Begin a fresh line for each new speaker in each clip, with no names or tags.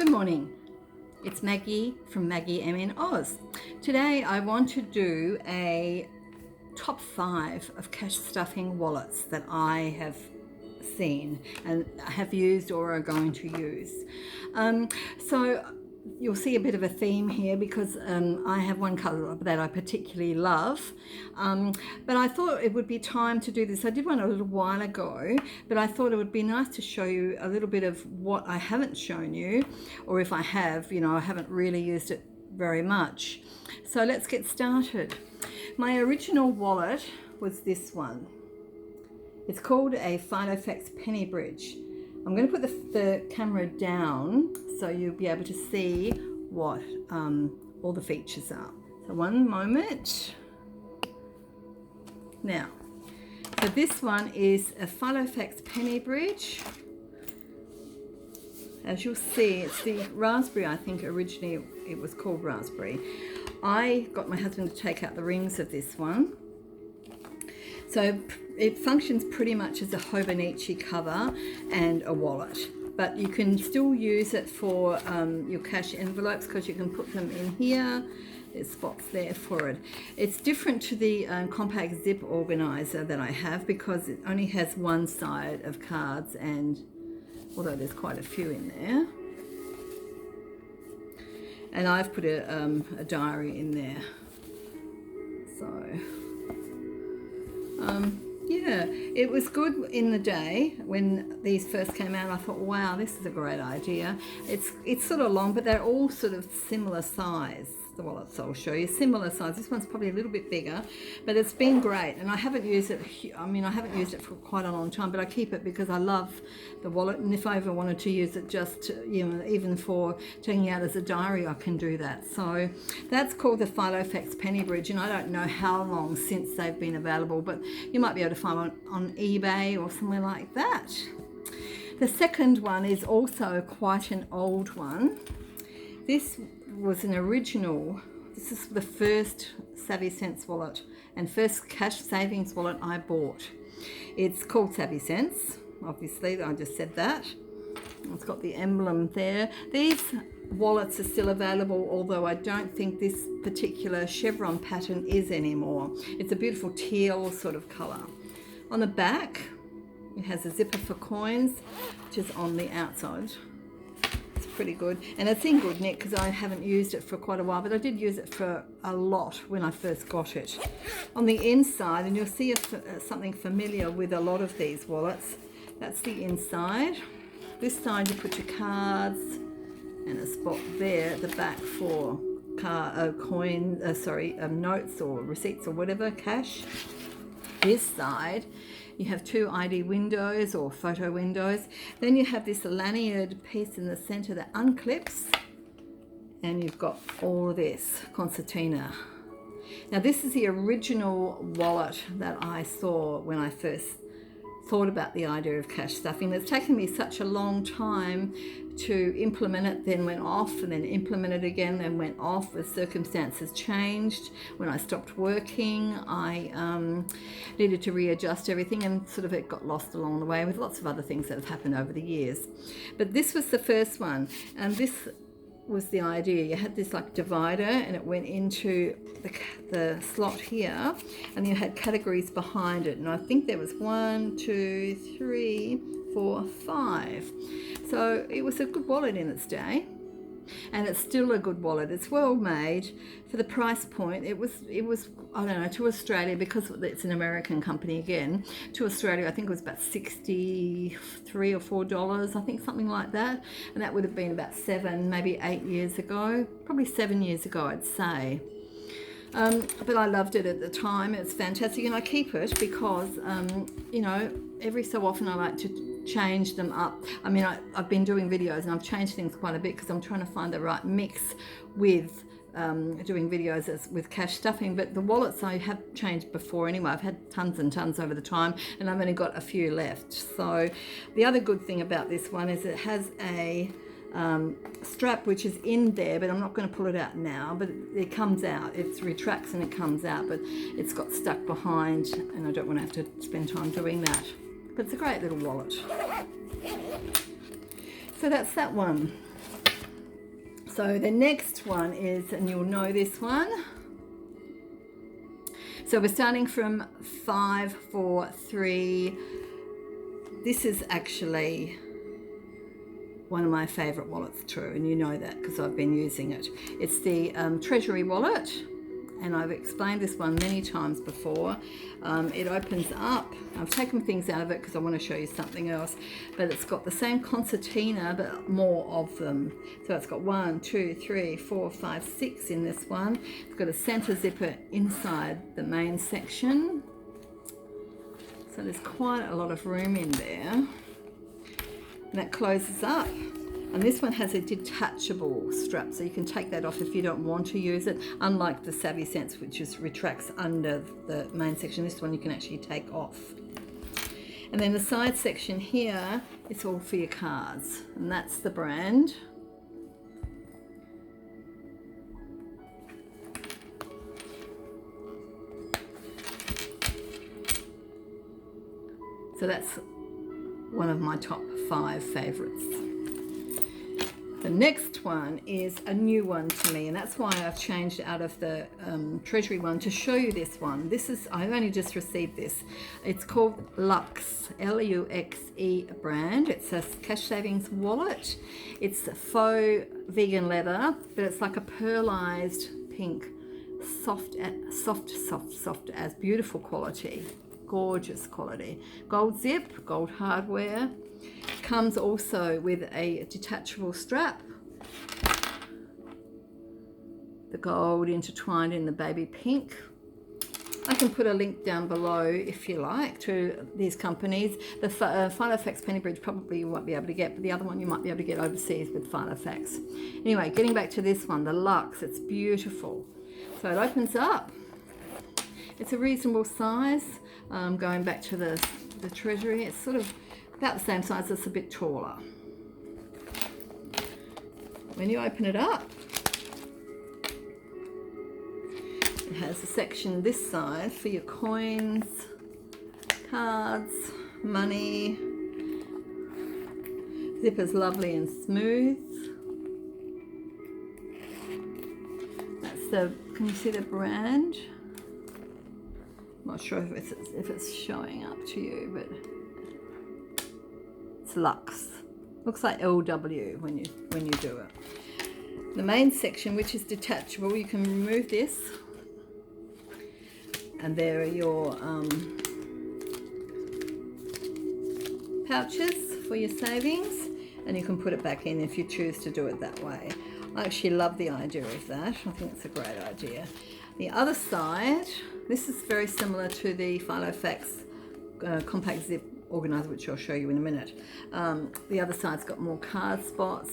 Good morning, it's Maggie from Maggie M in Oz. Today I want to do a top 5 of cash stuffing wallets that I have seen and have used or are going to use. So you'll see a bit of a theme here because I have one colour that I particularly love, but I thought it would be time to do this. I did one a little while ago, but I thought it would be nice to show you a little bit of what I haven't shown you, or if I have, I haven't really used it very much. So let's get started. My original wallet was this one. It's called a Filofax penny bridge. I'm going to put the camera down so you'll be able to see what all the features are. So one moment. Now, so this one is a Filofax penny bridge. As you'll see, it's the raspberry. I think originally it was called raspberry. I got my husband to take out the rings of this one. So it functions pretty much as a Hobonichi cover and a wallet, but you can still use it for your cash envelopes because you can put them in here. There's spots there for it. It's different to the compact zip organizer that I have because it only has one side of cards, and although there's quite a few in there. And I've put a diary in there. So yeah, it was good in the day when these first came out. I thought, wow, this is a great idea. It's sort of long, but they're all sort of similar size. The wallets I'll show you, similar size. This one's probably a little bit bigger, but it's been great. And I haven't used it, I haven't used it for quite a long time, but I keep it because I love the wallet. And if I ever wanted to use it just, even for taking out as a diary, I can do that. So that's called the Filofax penny bridge. And I don't know how long since they've been available, but you might be able to find one on eBay or somewhere like that. The second one is also quite an old one. This was an original. This is the first Savvysense wallet and first cash savings wallet I bought. It's called Savvysense, obviously, I just said that. It's got the emblem there. These wallets are still available, although I don't think this particular chevron pattern is anymore. It's a beautiful teal sort of colour. On the back, it has a zipper for coins, which is on the outside. Pretty good, and it's in good nick because I haven't used it for quite a while, but I did use it for a lot when I first got it. On the inside, and you'll see something familiar with a lot of these wallets, that's the inside. This side you put your cards, and a spot there at the back for notes or receipts or whatever, cash. This side you have 2 ID windows or photo windows. Then you have this lanyard piece in the center that unclips, and you've got all of this concertina. Now this is the original wallet that I saw when I first thought about the idea of cash stuffing. It's taken me such a long time to implement it, then went off, and then implemented again, then went off as circumstances changed. When I stopped working, I needed to readjust everything, and sort of it got lost along the way with lots of other things that have happened over the years. But this was the first one, and this was the idea. You had this like divider, and it went into the slot here, and you had categories behind it, and I think there was 1, 2, 3, 4, 5. So it was a good wallet in its day, and it's still a good wallet. It's well made for the price point. It was I don't know, to Australia, because it's an American company again, to Australia I think it was about $63 or $4, I think, something like that, and that would have been about 7, maybe 8 years ago, probably 7 years ago I'd say. But I loved it at the time. It's fantastic, and I keep it because every so often I like to change them up. I've been doing videos and I've changed things quite a bit because I'm trying to find the right mix with doing videos with cash stuffing. But the wallets I have changed before anyway. I've had tons and tons over the time, and I've only got a few left. So the other good thing about this one is it has a strap which is in there, but I'm not going to pull it out now, but it comes out. It retracts and it comes out, but it's got stuck behind, and I don't want to have to spend time doing that. But it's a great little wallet. So that's that one. So the next one is, and you'll know this one. So we're starting from 5, 4, 3. This is actually one of my favorite wallets too, and you know that because I've been using it. It's the Treasury Wallet, and I've explained this one many times before. It opens up. I've taken things out of it because I want to show you something else, but it's got the same concertina but more of them. So it's got 1, 2, 3, 4, 5, 6 in this one. It's got a center zipper inside the main section, so there's quite a lot of room in there, and that closes up. And this one has a detachable strap, so you can take that off if you don't want to use it, unlike the Savvysense, which just retracts under the main section. This one you can actually take off. And then the side section here, it's all for your cards, and that's the brand. So that's one of my top 5 favorites. The next one is a new one to me, and that's why I've changed out of the Treasury one to show you this one. This is, I've only just received this. It's called Luxe, L-U-X-E brand. It's a cash savings wallet. It's a faux vegan leather, but it's like a pearlized pink, soft as beautiful quality, gorgeous quality. Gold zip, gold hardware. Comes also with a detachable strap, the gold intertwined in the baby pink. I can put a link down below if you like to these companies. The Filofax penny bridge probably you won't be able to get, but the other one you might be able to get overseas with Filofax. Anyway, getting back to this one, the Luxe, it's beautiful. So it opens up. It's a reasonable size. Going back to the Treasury, it's sort of about the same size, it's a bit taller. When you open it up, it has a section this side for your coins, cards, money. Zipper's lovely and smooth. That's the, can you see the brand? I'm not sure if it's showing up to you, but it's Luxe. Looks like LW when you do it. The main section, which is detachable, you can remove this, and there are your pouches for your savings, and you can put it back in if you choose to do it that way. I actually love the idea of that. I think it's a great idea. The other side, this is very similar to the Filofax compact zip organizer, which I'll show you in a minute. The other side's got more card spots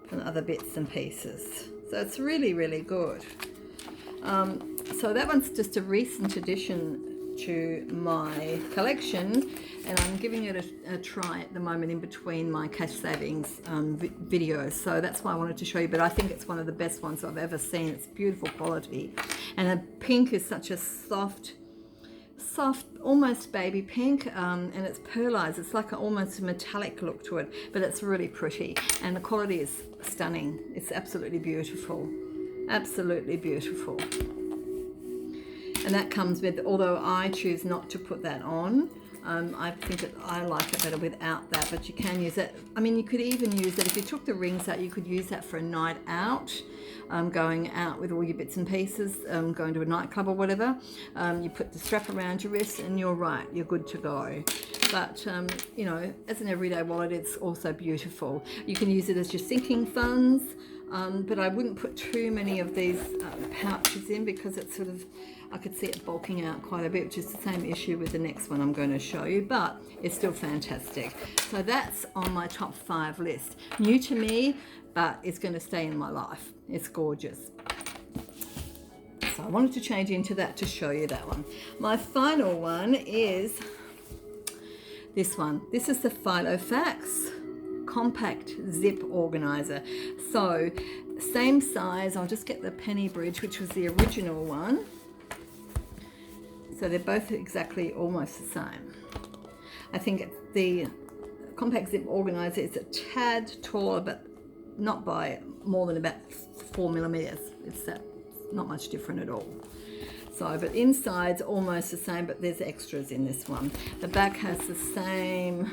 and other bits and pieces. So it's really, really good. So that one's just a recent addition to my collection, and I'm giving it a try at the moment in between my cash savings videos. So that's why I wanted to show you, but I think it's one of the best ones I've ever seen. It's beautiful quality. And the pink is such a soft, almost baby pink, and it's pearlized. It's like almost a metallic look to it, but it's really pretty, and the quality is stunning. It's absolutely beautiful, absolutely beautiful. And that comes with, although I choose not to put that on, I think that I like it better without that, but you can use it. I mean, you could even use it if you took the rings out. You could use that for a night out, going out with all your bits and pieces, going to a nightclub or whatever. You put the strap around your wrist and you're right, you're good to go. But you know, as an everyday wallet, it's also beautiful. You can use it as your sinking funds, but I wouldn't put too many of these pouches in, because it's sort of, I could see it bulking out quite a bit, which is the same issue with the next one I'm going to show you, but it's still fantastic. So that's on my top 5 list. New to me, but it's going to stay in my life. It's gorgeous. So I wanted to change into that to show you that one. My final one is this one. This is the Filofax compact zip organizer. So same size. I'll just get the penny bridge, which was the original one. So they're both exactly almost the same. I think the compact zip organizer is a tad taller, but not by more than about 4 millimeters. It's not much different at all. So, but inside's almost the same, but there's extras in this one. The back has the same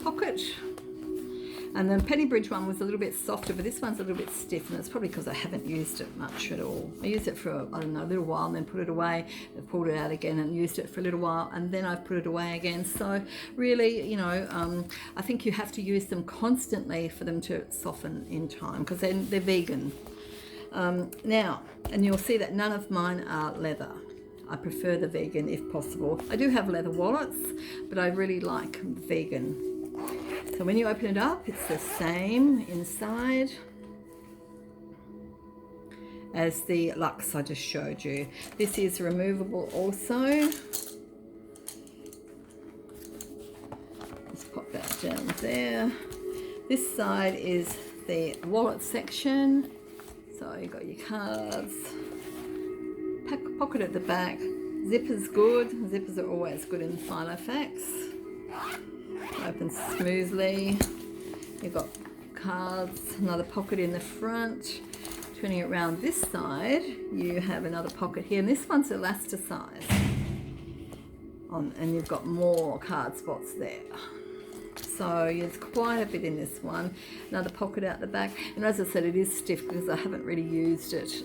pocket. And the Penny Bridge one was a little bit softer, but this one's a little bit stiff, and it's probably because I haven't used it much at all. I used it for, I don't know, a little while and then put it away. I pulled it out again and used it for a little while, and then I've put it away again. So really, you know, I think you have to use them constantly for them to soften in time, because they're vegan. Now, and you'll see that none of mine are leather. I prefer the vegan if possible. I do have leather wallets, but I really like vegan. So when you open it up, it's the same inside as the Luxe I just showed you. This is removable also. Let's pop that down there. This side is the wallet section. So you've got your cards, pocket at the back. Zipper's good. Zippers are always good in Filofax. Opens smoothly. You've got cards, another pocket in the front. Turning it around this side, you have another pocket here, and this one's elasticized. And you've got more card spots there. So there's quite a bit in this one. Another pocket out the back. And as I said, it is stiff because I haven't really used it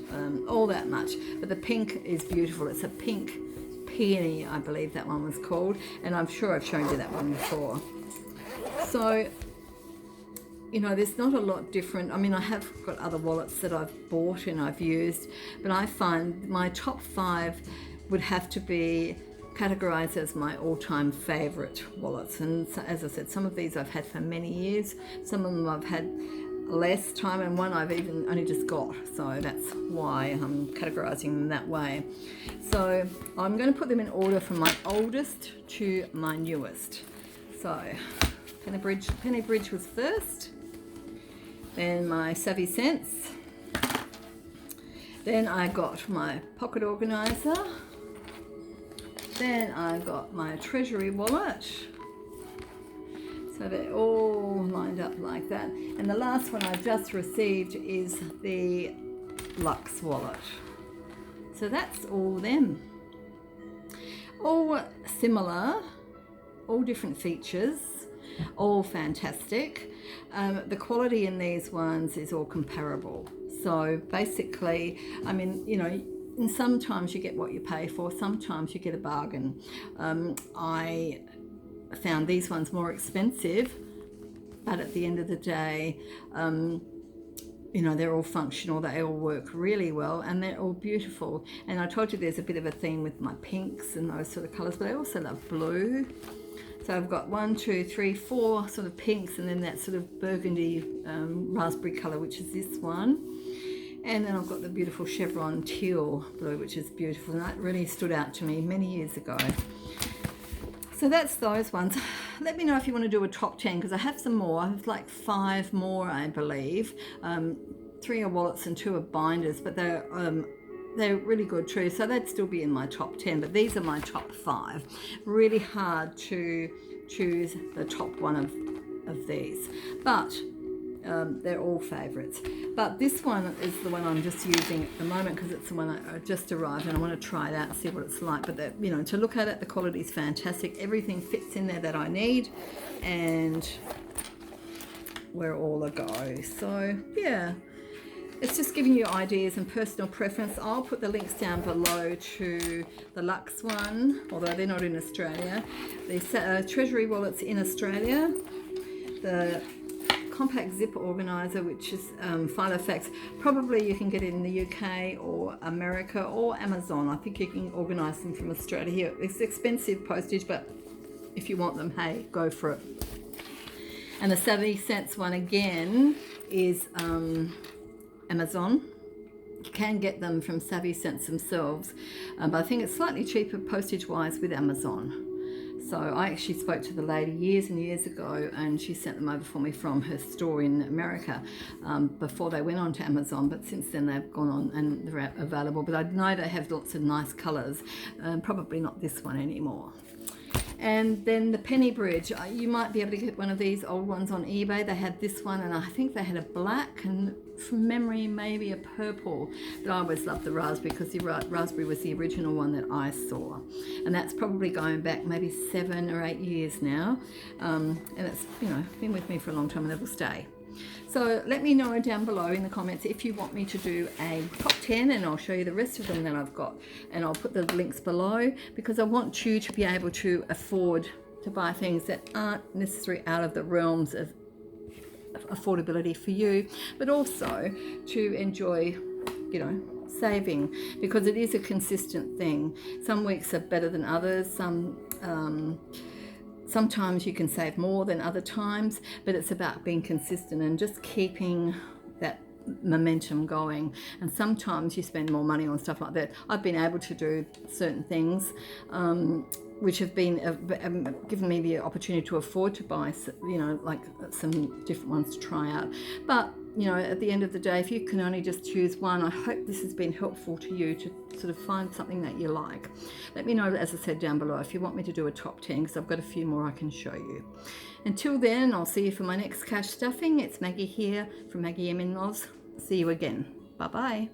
all that much. But the pink is beautiful. It's a pink peony, I believe that one was called. And I'm sure I've shown you that one before. So, you know, there's not a lot different. I mean, I have got other wallets that I've bought and I've used, but I find my top 5 would have to be categorized as my all-time favorite wallets. And so, as I said, some of these I've had for many years, some of them I've had less time, and one I've even only just got, so that's why I'm categorizing them that way. So I'm going to put them in order from my oldest to my newest. So Penny Bridge was first, then my Savvysense, then I got my pocket organizer, then I got my Treasury Wallet. So they're all lined up like that. And the last one I just received is the Luxe wallet. So that's all them. All similar, all different features, all fantastic. The quality in these ones is all comparable. So basically, I mean, you know, and sometimes you get what you pay for, sometimes you get a bargain. I found these ones more expensive, but at the end of the day, you know, they're all functional, they all work really well, and they're all beautiful. And I told you there's a bit of a theme with my pinks and those sort of colours, but I also love blue. So I've got 1, 2, 3, 4 sort of pinks, and then that sort of burgundy raspberry colour, which is this one. And then I've got the beautiful chevron teal blue, which is beautiful, and that really stood out to me many years ago. So that's those ones. Let me know if you want to do a top 10, because I have some more. I have like 5 more, I believe. 3 are wallets and 2 are binders, but they're really good too. So they'd still be in my top 10, but these are my top 5. Really hard to choose the top one of these, but they're all favourites. But this one is the one I'm just using at the moment because it's the one I just arrived, and I want to try it out and see what it's like. But you know, to look at it, the quality is fantastic. Everything fits in there that I need, and we're all a go. So yeah, it's just giving you ideas and personal preference. I'll put the links down below to the Luxe one, although they're not in Australia. The Treasury Wallet's in Australia. The compact zip organizer, which is Filofax, probably you can get it in the UK or America or Amazon. I think you can organize them from Australia here. It's expensive postage, but if you want them, hey, go for it. And the Savvysense one again is Amazon. You can get them from Savvysense themselves, but I think it's slightly cheaper postage wise with Amazon. So I actually spoke to the lady years and years ago, and she sent them over for me from her store in America before they went on to Amazon, but since then they've gone on and they're available. But I know they have lots of nice colours, probably not this one anymore. And then the penny bridge, you might be able to get one of these old ones on eBay. They had this one, and I think they had a black and from memory maybe a purple, but I always loved the raspberry because you're right, raspberry was the original one that I saw, and that's probably going back maybe 7 or 8 years now, and it's, you know, been with me for a long time and it will stay. So let me know down below in the comments if you want me to do a top 10, and I'll show you the rest of them that I've got, and I'll put the links below because I want you to be able to afford to buy things that aren't necessarily out of the realms of affordability for you, but also to enjoy, you know, saving, because it is a consistent thing. Some weeks are better than others. Sometimes you can save more than other times, but it's about being consistent and just keeping that momentum going. And sometimes you spend more money on stuff like that. I've been able to do certain things which have been given me the opportunity to afford to buy, you know, like some different ones to try out. But you know, at the end of the day, if you can only just choose one, I hope this has been helpful to you to sort of find something that you like. Let me know, as I said, down below if you want me to do a top 10, because I've got a few more I can show you. Until then, I'll see you for my next cash stuffing. It's Maggie here from Maggie M In-Laws. See you again. Bye bye.